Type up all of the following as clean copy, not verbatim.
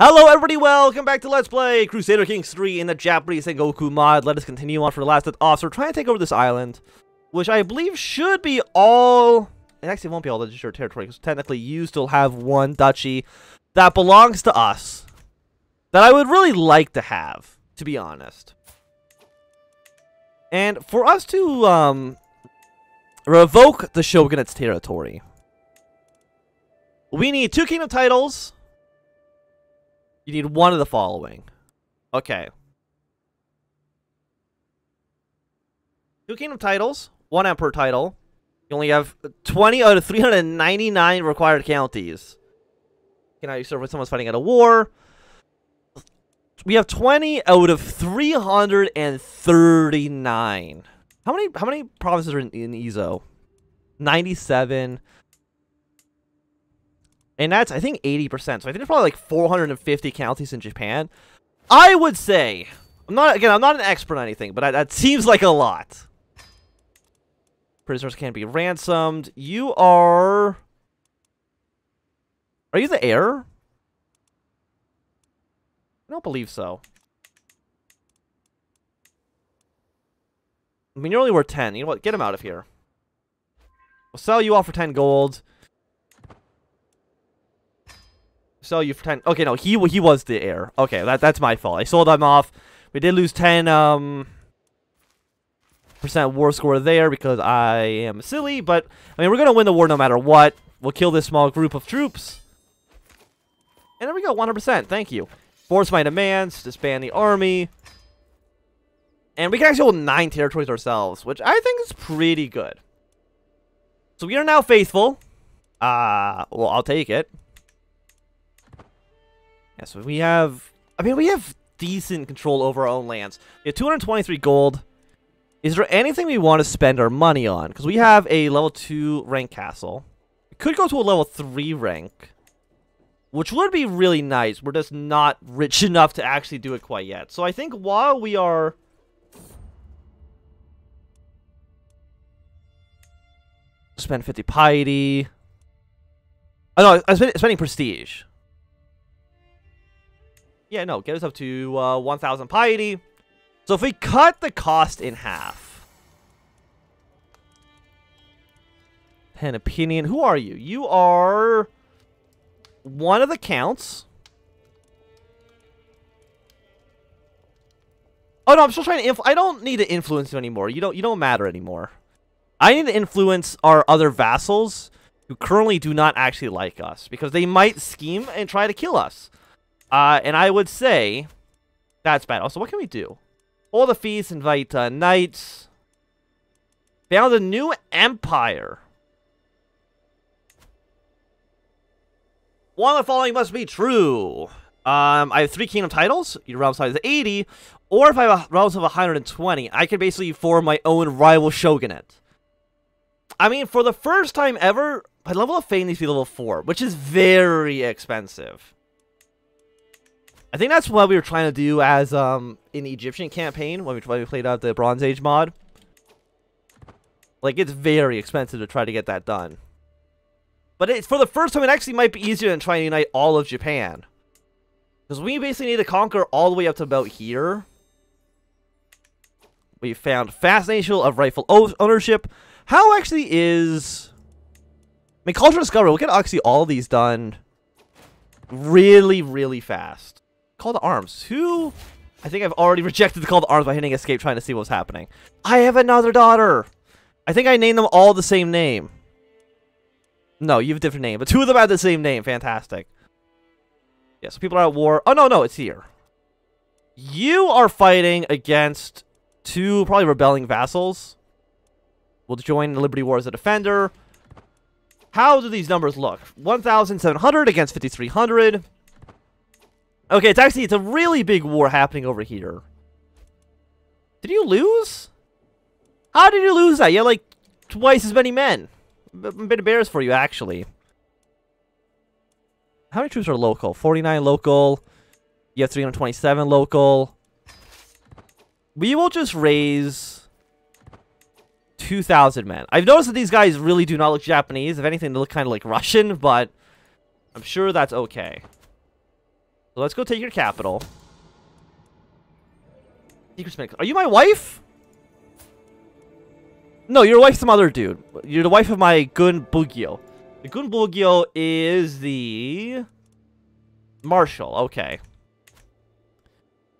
Hello everybody, welcome back to Let's Play Crusader Kings III in the Japanese Sengoku mod. Let us continue on for the last off. So we're trying to take over this island, which I believe should be all... It actually won't be all legislature territory, because technically you still have one duchy that belongs to us that I would really like to have, to be honest. And for us to revoke the shogunate's territory, we need 2 kingdom titles. You need one of the following. Okay. 2 kingdom titles, 1 emperor title. You only have 20 out of 399 required counties. You know, you serve when someone's fighting at a war. We have 20 out of 339. How many provinces are in Izo? 97. And that's, I think, 80%. So I think there's probably like 450 counties in Japan. I would say, I'm not an expert on anything, but that seems like a lot. Prisoners can't be ransomed. You are you the heir? I don't believe so. I mean, you're only worth 10. You know what? Get him out of here. We'll sell you off for 10 gold. Sell you for 10. Okay, no, he was the heir. Okay, that's my fault. I sold him off. We did lose 10% war score there because I am silly, but I mean, we're gonna win the war no matter what. We'll kill this small group of troops. And there we go, 100%. Thank you. Force my demands, disband the army. And we can actually hold 9 territories ourselves, which I think is pretty good. So we are now faithful. Well, I'll take it. Yeah, so we have... I mean, we have decent control over our own lands. We have 223 gold. Is there anything we want to spend our money on? Because we have a level 2 rank castle. We could go to a level 3 rank, which would be really nice. We're just not rich enough to actually do it quite yet. So I think while we are... Spend 50 piety. Oh no, I'm spending prestige. Yeah, no, get us up to 1,000 piety. So if we cut the cost in half. 10 opinion. Who are you? You are one of the counts. Oh no, I'm still trying to I don't need to influence you anymore. You don't matter anymore. I need to influence our other vassals who currently do not actually like us, because they might scheme and try to kill us. And I would say that's bad. Also, what can we do? All the feasts, invite knights. Found a new empire. One of the following must be true. I have 3 kingdom titles. Your realm size is 80. Or if I have a realm of 120, I can basically form my own rival shogunate. I mean, for the first time ever, my level of fame needs to be level 4, which is very expensive. I think that's what we were trying to do as in the Egyptian campaign when we played out the Bronze Age mod. Like, it's very expensive to try to get that done. But it's for the first time, it actually might be easier than trying to unite all of Japan. Because we basically need to conquer all the way up to about here. We found fascination of rightful ownership. How actually is... I mean, cultural discovery, we'll get actually all of these done really, really fast. Call to arms. Who? I think I've already rejected the call to arms by hitting escape trying to see what's happening. I have another daughter. I think I named them all the same name. No, you have a different name, but 2 of them have the same name. Fantastic. Yeah, so people are at war. Oh, no, it's here. You are fighting against 2 probably rebelling vassals. We'll join the Liberty War as a defender. How do these numbers look? 1,700 against 5,300. Okay, it's a really big war happening over here. Did you lose? How did you lose that? You had like twice as many men. A bit embarrassed for you, actually. How many troops are local? 49 local. You have 327 local. We will just raise 2,000 men. I've noticed that these guys really do not look Japanese. If anything, they look kind of like Russian, but I'm sure that's okay. So let's go take your capital. Are you my wife? No, your wife's some other dude. You're the wife of my Gun Bugyo. The Gun Bugyo is the Marshal. Okay.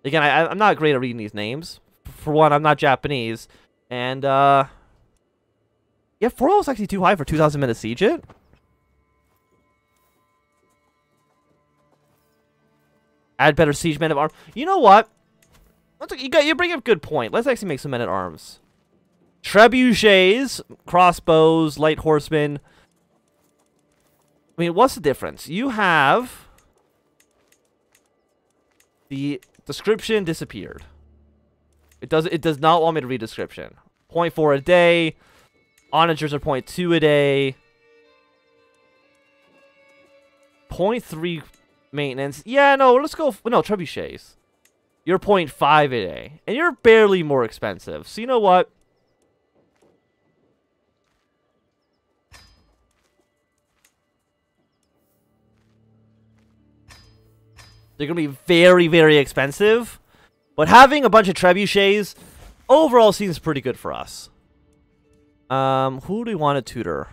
Again, I'm not great at reading these names. For one, I'm not Japanese. And, yeah, 4 is actually too high for 2,000 minutes siege it. Add better siege men of arms. You know what? You bring up a good point. Let's actually make some men at arms. Trebuchets, crossbows, light horsemen. I mean, what's the difference? You have the description disappeared. It does not want me to read description. 0.4 a day. Onagers are 0.2 a day. 0.3 maintenance. Yeah, no, let's go. No, trebuchets. You're 0.5 a day. And you're barely more expensive. So you know what? They're going to be very, very expensive. But having a bunch of trebuchets overall seems pretty good for us. Who do we want to tutor?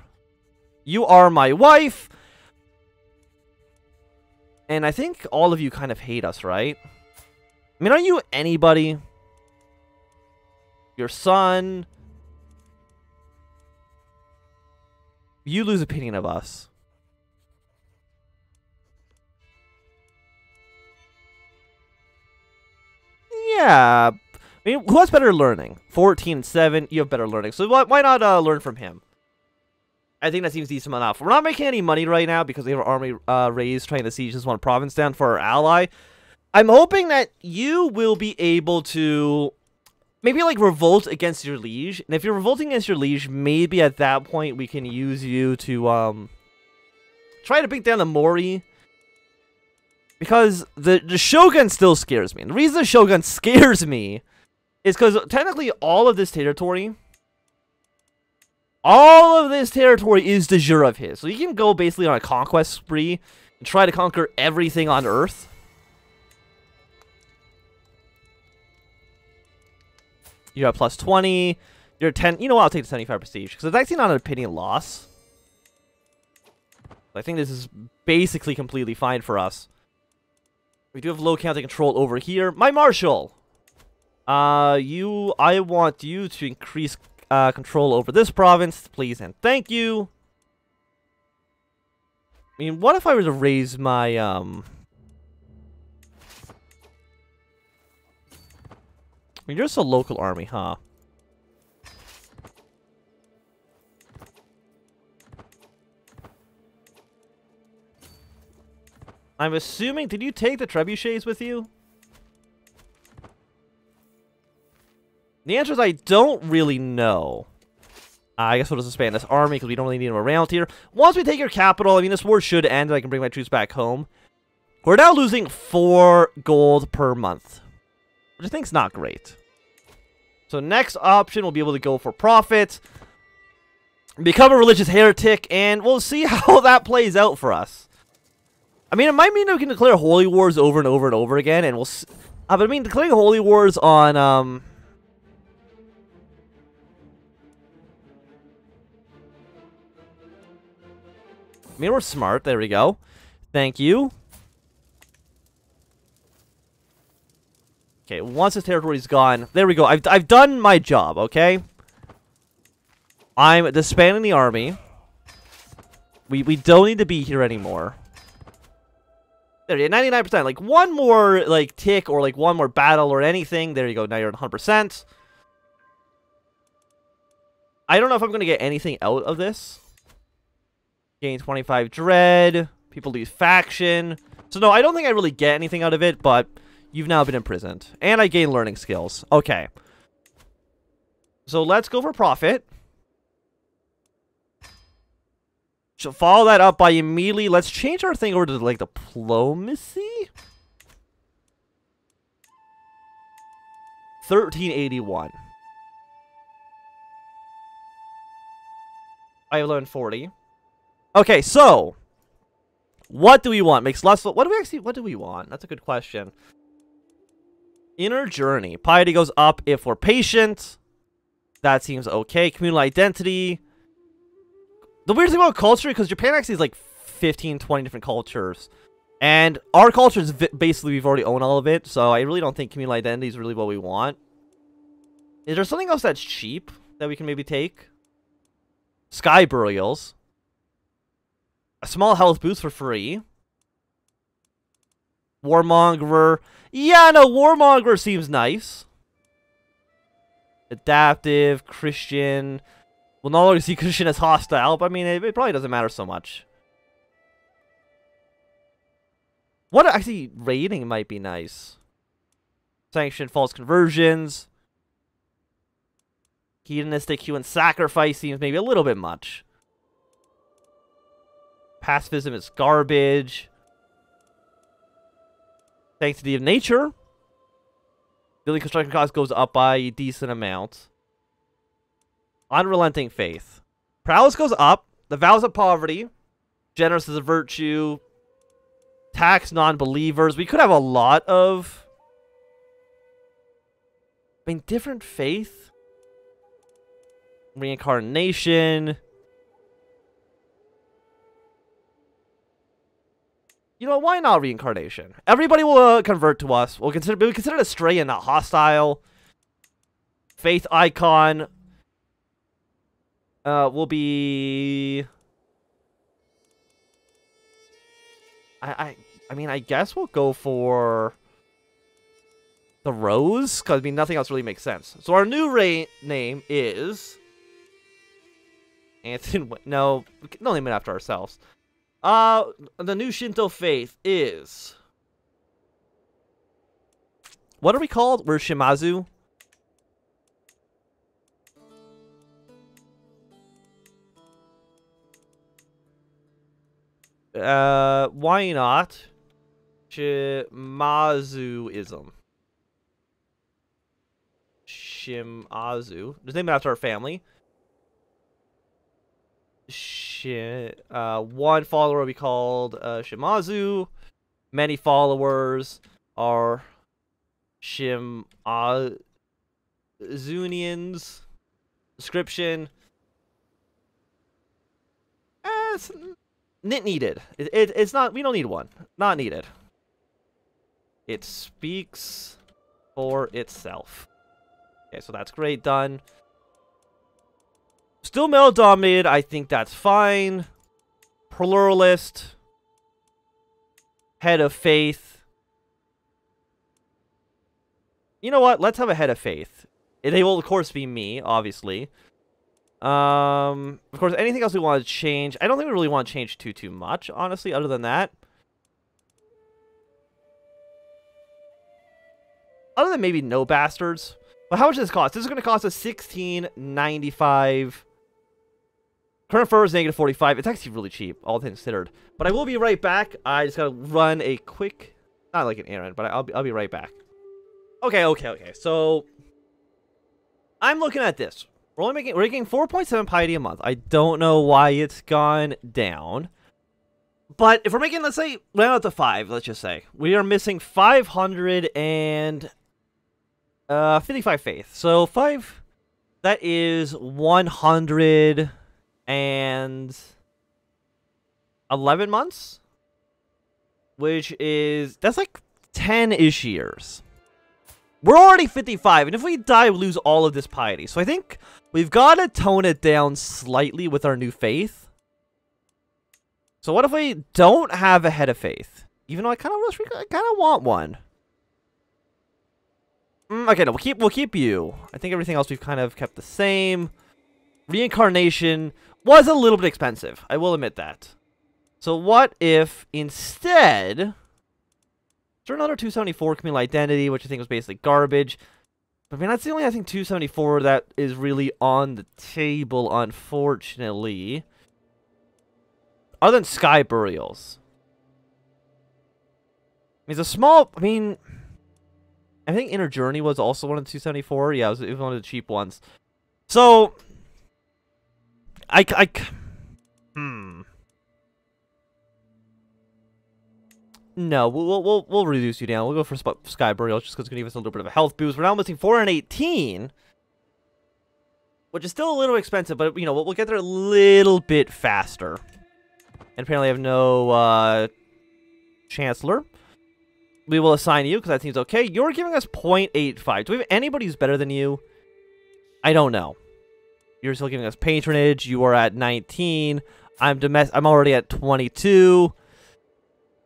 You are my wife. And I think all of you kind of hate us, right? I mean, are you anybody? Your son? You lose opinion of us. Yeah. I mean, who has better learning? 14 and 7. You have better learning. So why not learn from him? I think that seems decent enough. We're not making any money right now because we have our army raised trying to siege this one province down for our ally. I'm hoping that you will be able to maybe like revolt against your liege. And if you're revolting against your liege, maybe at that point we can use you to try to bring down the Mori. Because the Shogun still scares me. And the reason the Shogun scares me is because technically all of this territory is de jure of his. So you can go basically on a conquest spree and try to conquer everything on Earth. You have plus 20. You're 10. You know what? I'll take the 75 prestige. Because it's actually not an opinion loss. I think this is basically completely fine for us. We do have low counting control over here. My Marshal! I want you to increase control over this province, please and thank you. I mean, what if I were to raise my, I mean, you're just a local army, huh? I'm assuming, did you take the trebuchets with you? The answer is I don't really know. I guess we'll just expand this army because we don't really need them around here. Once we take your capital, I mean, this war should end and I can bring my troops back home. We're now losing 4 gold per month, which I think is not great. So next option, we'll be able to go for profit, become a religious heretic, and we'll see how that plays out for us. I mean, it might mean we can declare holy wars over and over and over again, and we'll... but I mean, declaring holy wars on, I mean, we're smart. There we go. Thank you. Okay, once this territory's gone, there we go. I've done my job, okay? I'm disbanding the army. We don't need to be here anymore. There you go, 99%. Like, one more, like, tick or, like, one more battle or anything. There you go. Now you're at 100%. I don't know if I'm going to get anything out of this. Gain 25 dread. People lose faction. So, no, I don't think I really get anything out of it, but you've now been imprisoned. And I gain learning skills. Okay. So, let's go for profit. So follow that up by immediately, let's change our thing over to, like, diplomacy? 1381. I have 1140. Okay, so What do we want? Makes less... What do we want? That's a good question. Inner journey. Piety goes up if we're patient. That seems okay. Communal identity. The weird thing about culture, because Japan actually is like 15, 20 different cultures. And our culture is basically, we've already owned all of it. So I really don't think communal identity is really what we want. Is there something else that's cheap that we can maybe take? Sky burials. A small health boost for free. Warmonger. Yeah, no, Warmonger seems nice. Adaptive, Christian. We'll no longer see Christian as hostile, but I mean, it probably doesn't matter so much. What actually, raiding might be nice. Sanction false conversions. Hedonistic human sacrifice seems maybe a little bit much. Pacifism is garbage. Sanctity of nature. Building construction cost goes up by a decent amount. Unrelenting faith. Prowess goes up. The vows of poverty. Generous is a virtue. Tax non-believers. We could have a lot of... I mean, different faith. Reincarnation. You know, why not reincarnation? Everybody will convert to us. We consider it astray and not hostile. Faith icon will be... I mean, I guess we'll go for the rose, because I mean, nothing else really makes sense. So our new name is Anthnwam. No, don't name it after ourselves. The new Shinto faith is... What are we called? We're Shimazu. Why not? Shimazuism. Shimazu. Just name it after our family. One follower will be called Shimazu. Many followers are Shimazunians. Description. It's needed. It's not. We don't need one. Not needed. It speaks for itself. Okay, so that's great. Done. Still male dominated. I think that's fine. Pluralist. Head of faith. You know what? Let's have a head of faith. They will, of course, be me, obviously. Of course, anything else we want to change? I don't think we really want to change too much, honestly, other than that. Other than maybe no bastards. But how much does this cost? This is going to cost us $16.95. Current fur is -45. It's actually really cheap, all things considered. But I will be right back. I just gotta run a quick, not like an errand, but I'll be right back. Okay. So I'm looking at this. We're making 4.7 piety a month. I don't know why it's gone down. But if we're making, let's say, round out to 5, let's just say. We are missing 555 faith. So 5, that is 111 months? Which is, that's like 10-ish years. We're already 55, and if we die, we lose all of this piety. So I think we've got to tone it down slightly with our new faith. So what if we don't have a head of faith? Even though I kind of want one. Okay, no, we'll keep you. I think everything else we've kind of kept the same. Reincarnation was a little bit expensive. I will admit that. So what if instead... is there another 274 communal identity, which I think was basically garbage? But I mean, that's the only, I think, 274 that is really on the table, unfortunately. Other than Sky Burials. I mean, it's a small... I mean... I think Inner Journey was also one of the 274. Yeah, it was one of the cheap ones. So... No, we'll reduce you down. We'll go for Sky Burial just because it's going to give us a little bit of a health boost. We're now missing 418, which is still a little expensive, but, you know, we'll get there a little bit faster. And apparently I have no Chancellor. We will assign you because that seems okay. You're giving us 0.85. Do we have anybody who's better than you? I don't know. You're still giving us patronage. You are at 19. I'm already at 22.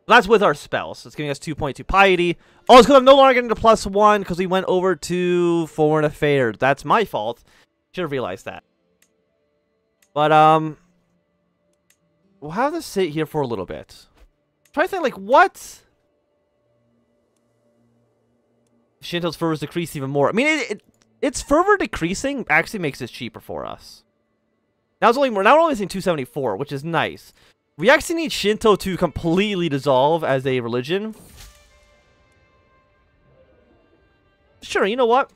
That's with our spells. It's giving us 2.2 piety. Oh, it's because I'm no longer getting the +1 because we went over to foreign affairs. That's my fault. Should have realized that. But we'll have this sit here for a little bit. Try to think, like, what? Shinto's fervor is decreased even more. I mean, its fervor decreasing actually makes this cheaper for us. Now we're only missing 274, which is nice. We actually need Shinto to completely dissolve as a religion. Sure, you know what?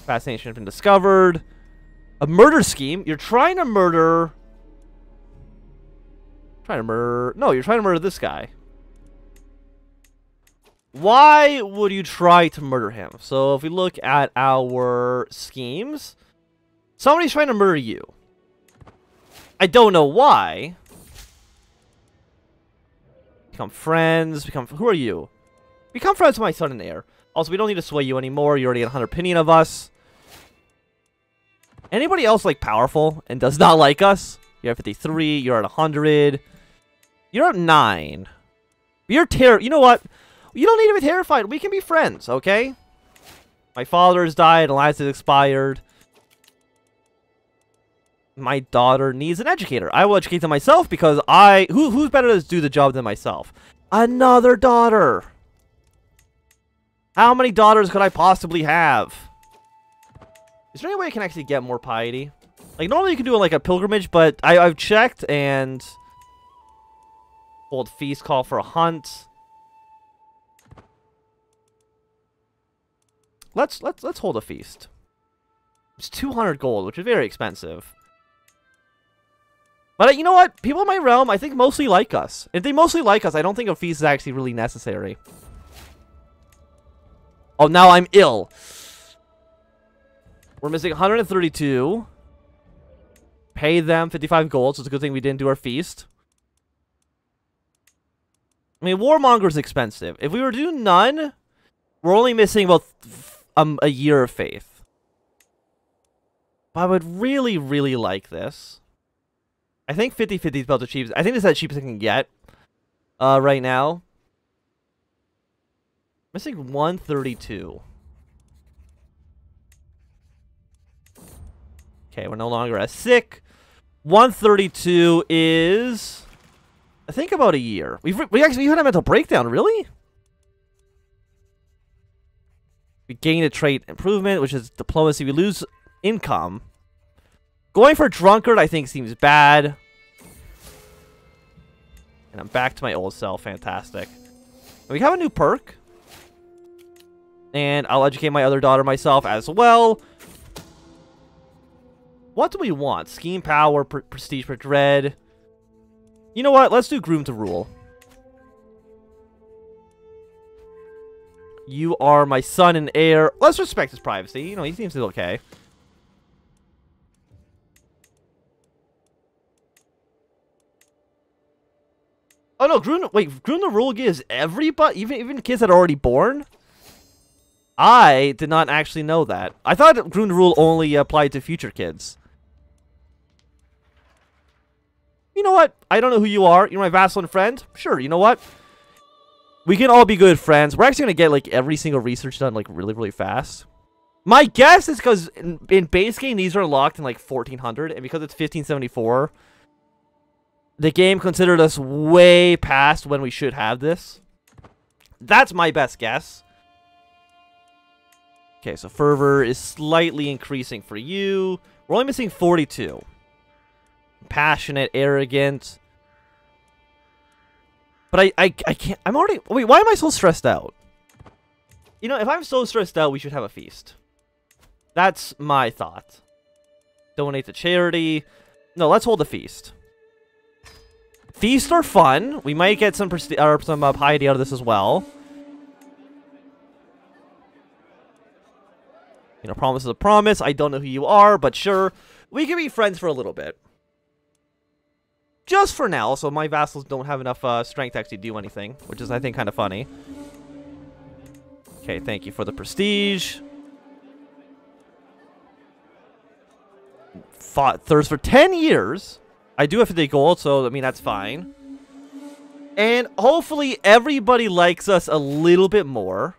Fascination has been discovered. A murder scheme. You're trying to murder. No, you're trying to murder this guy. Why would you try to murder him? So if we look at our schemes, somebody's trying to murder you. I don't know why. Become friends. Who are you? Become friends with my son and heir. Also, we don't need to sway you anymore. You already get 100 opinion of us. Anybody else, like, powerful and does not like us? You're at 53. You're at 100. You're at 9. You're you know what? You don't need to be terrified. We can be friends, okay? My father has died. Alliance has expired. My daughter needs an educator. I will educate them myself because who's better to do the job than myself? Another daughter. How many daughters could I possibly have? Is there any way I can actually get more piety? Like, normally you can do like a pilgrimage, but I've checked and hold feast, call for a hunt. Let's hold a feast. It's 200 gold, which is very expensive. But you know what? People in my realm, I think, mostly like us. If they mostly like us, I don't think a feast is actually really necessary. Oh, now I'm ill. We're missing 132. Pay them 55 gold, so it's a good thing we didn't do our feast. I mean, Warmonger's expensive. If we were to do none, we're only missing about a year of faith. But I would really, really like this. I think 50-50 is about the cheapest. I think this is the cheapest I can get right now. Missing 132. Okay, we're no longer as sick. 132 is, I think, about a year. We had a mental breakdown, really? We gain a trait improvement, which is diplomacy. We lose income. Going for drunkard, I think, seems bad. And I'm back to my old self. Fantastic. We have a new perk. And I'll educate my other daughter myself as well. What do we want? Scheme power, prestige for dread. You know what? Let's do groom to rule. You are my son and heir. Let's respect his privacy. You know, he seems to be okay. Oh no, groom the rule gives everybody, even kids that are already born? I did not actually know that. I thought groom the rule only applied to future kids. You know what? I don't know who you are. You're my vassal and friend. Sure, you know what? We can all be good friends. We're actually going to get, like, every single research done, like, really, really fast. My guess is because in base game, these are unlocked in, like, 1400. And because it's 1574, the game considered us way past when we should have this. That's my best guess. Okay, so fervor is slightly increasing for you. We're only missing 42. Passionate, arrogant. But I can't. I'm already. Wait, why am I so stressed out? You know, if I'm so stressed out, we should have a feast. That's my thought. Donate to charity. No, let's hold a feast. Feasts are fun. We might get some piety out of this as well. You know, promise is a promise. I don't know who you are, but sure. We can be friends for a little bit. Just for now, so my vassals don't have enough strength to actually do anything, which is, I think, kind of funny. Okay, thank you for the prestige. Fought thirst for 10 years. I do have 50 gold, so, I mean, that's fine. And hopefully everybody likes us a little bit more.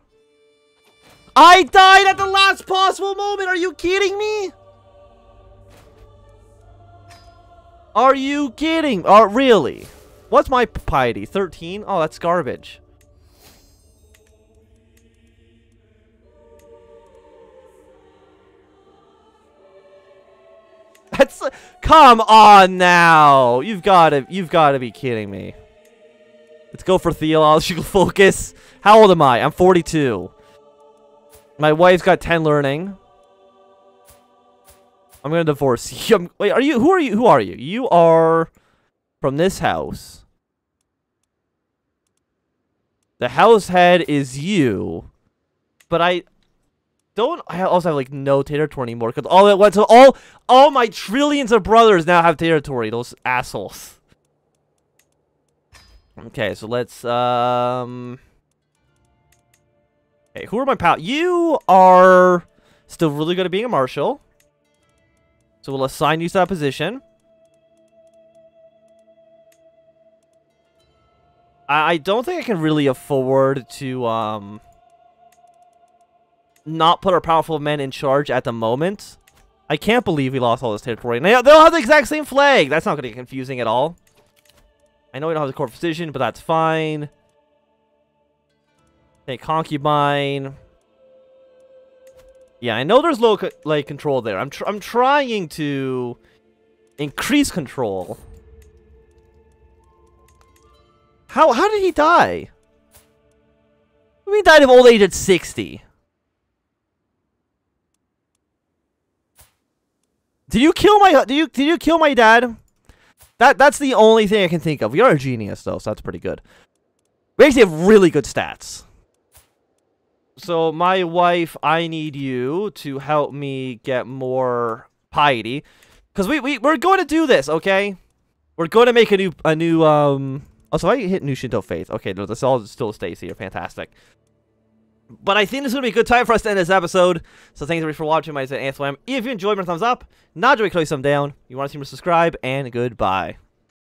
I died at the last possible moment! Are you kidding me? Are you kidding? Oh, really? What's my piety? 13? Oh, that's garbage. That's... Come on now! You've gotta be kidding me. Let's go for theological focus. How old am I? I'm 42. My wife's got 10 learning. I'm gonna divorce you. Wait, are you? Who are you? Who are you? You are from this house. The house head is you, but I also have like no territory anymore because all it went to all my trillions of brothers now have territory. Those assholes. Okay, so let's Okay, who are my pals? You are still really good at being a marshal. So we'll assign you to that position. I don't think I can really afford to not put our powerful men in charge at the moment. I can't believe we lost all this territory. And they'll have the exact same flag. That's not going to get confusing at all. I know we don't have the core precision, but that's fine. Okay, concubine. Yeah, I know there's low control there. I'm trying to increase control. How did he die? He died of old age at 60. Did you kill my dad? That's the only thing I can think of. You're a genius though, so that's pretty good. We actually have really good stats. So my wife, I need you to help me get more piety, because we're going to do this, okay? We're going to make a new Oh, so I hit new Shinto faith. Okay, no, this all still stays here. Fantastic. But I think this is going to be a good time for us to end this episode. So thanks everybody for watching. My name is Anthnwam. If you enjoyed, give me a thumbs up. Not enjoy, click thumb down. You want to see me, subscribe, and goodbye.